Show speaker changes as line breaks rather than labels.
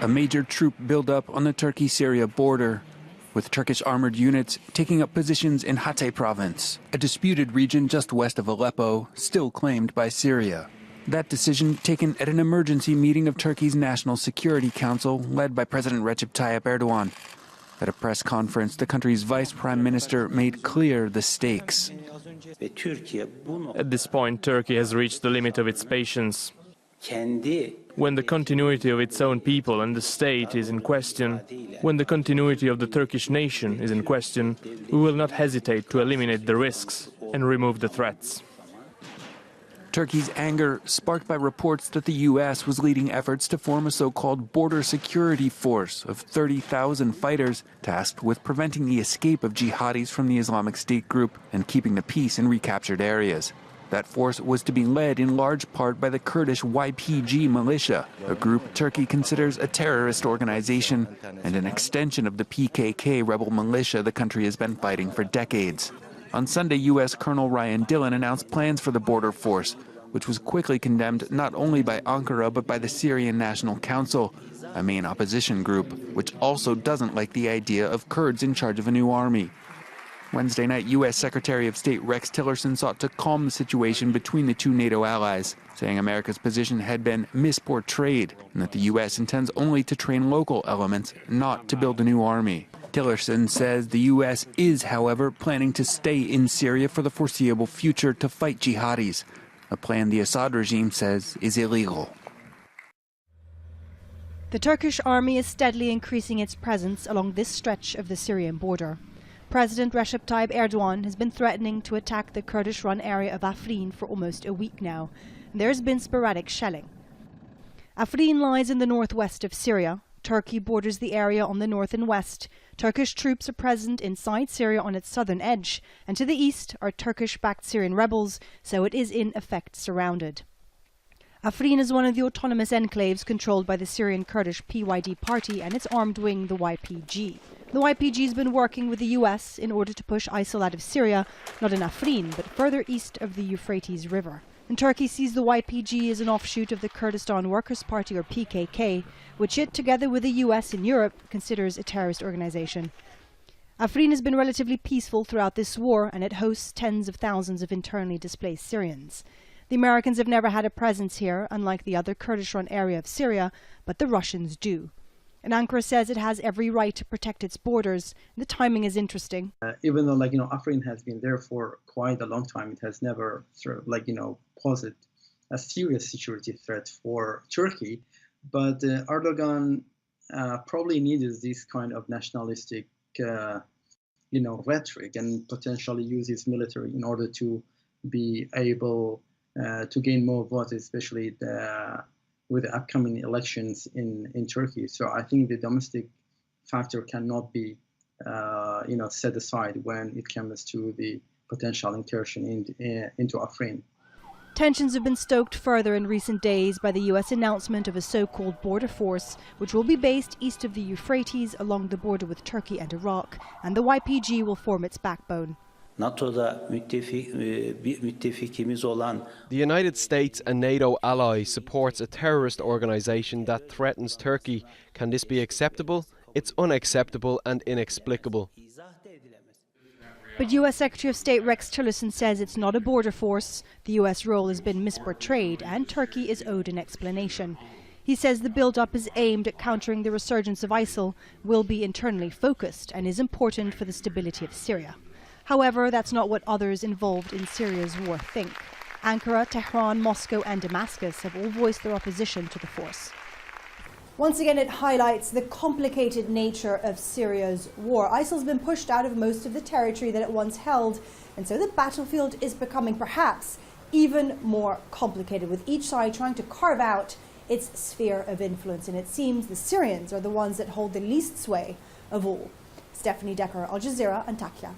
a major troop buildup on the Turkey-Syria border, with Turkish armored units taking up positions in Hatay province, a disputed region just west of Aleppo, still claimed by Syria. That decision taken at an emergency meeting of Turkey's National Security Council, led by President Recep Tayyip Erdogan. At a press conference, the country's vice prime minister made clear the stakes.
At this point, Turkey has reached the limit of its patience. When the continuity of its own people and the state is in question, when the continuity of the Turkish nation is in question, we will not hesitate to eliminate the risks and remove the threats.
Turkey's anger sparked by reports that the U.S. was leading efforts to form a so-called border security force of 30,000 fighters tasked with preventing the escape of jihadis from the Islamic State group and keeping the peace in recaptured areas. That force was to be led in large part by the Kurdish YPG militia, a group Turkey considers a terrorist organization and an extension of the PKK rebel militia the country has been fighting for decades. On Sunday, U.S. Colonel Ryan Dillon announced plans for the border force, which was quickly condemned not only by Ankara but by the Syrian National Council, a main opposition group, which also doesn't like the idea of Kurds in charge of a new army. Wednesday night, U.S. Secretary of State Rex Tillerson sought to calm the situation between the two NATO allies, saying America's position had been misportrayed and that the U.S. intends only to train local elements, not to build a new army. Tillerson says the U.S. is, however, planning to stay in Syria for the foreseeable future to fight jihadis, a plan the Assad regime says is illegal.
The Turkish army is steadily increasing its presence along this stretch of the Syrian border. President Recep Tayyip Erdogan has been threatening to attack the Kurdish-run area of Afrin for almost a week now, and there has been sporadic shelling. Afrin lies in the northwest of Syria. Turkey borders the area on the north and west. Turkish troops are present inside Syria on its southern edge, and to the east are Turkish-backed Syrian rebels, so it is in effect surrounded. Afrin is one of the autonomous enclaves controlled by the Syrian Kurdish PYD party and its armed wing, the YPG. The YPG has been working with the US in order to push ISIL out of Syria, not in Afrin, but further east of the Euphrates River. And Turkey sees the YPG as an offshoot of the Kurdistan Workers' Party, or PKK, which it, together with the US and Europe, considers a terrorist organization. Afrin has been relatively peaceful throughout this war, and it hosts tens of thousands of internally displaced Syrians. The Americans have never had a presence here, unlike the other Kurdish-run area of Syria, but the Russians do. And Ankara says it has every right to protect its borders. The timing is interesting.
Even though, Afrin has been there for quite a long time, it has never posed a serious security threat for Turkey. But Erdogan probably needs this kind of nationalistic, rhetoric and potentially use his military in order to be able to gain more votes, especially with the upcoming elections in Turkey. So I think the domestic factor cannot be, set aside when it comes to the potential incursion into Afrin.
Tensions have been stoked further in recent days by the US announcement of a so-called border force, which will be based east of the Euphrates along the border with Turkey and Iraq, and the YPG will form its backbone.
The
United States, a NATO ally, supports a terrorist organization that threatens Turkey. Can this be acceptable? It's unacceptable and inexplicable.
But US Secretary of State Rex Tillerson says it's not a border force. The US role has been misportrayed and Turkey is owed an explanation. He says the build-up is aimed at countering the resurgence of ISIL, will be internally focused and is important for the stability of Syria. However, that's not what others involved in Syria's war think. Ankara, Tehran, Moscow and Damascus have all voiced their opposition to the force. Once again, it highlights the complicated nature of Syria's war. ISIL's been pushed out of most of the territory that it once held, and so the battlefield is becoming perhaps even more complicated, with each side trying to carve out its sphere of influence. And it seems the Syrians are the ones that hold the least sway of all. Stephanie Decker, Al Jazeera, Antakya.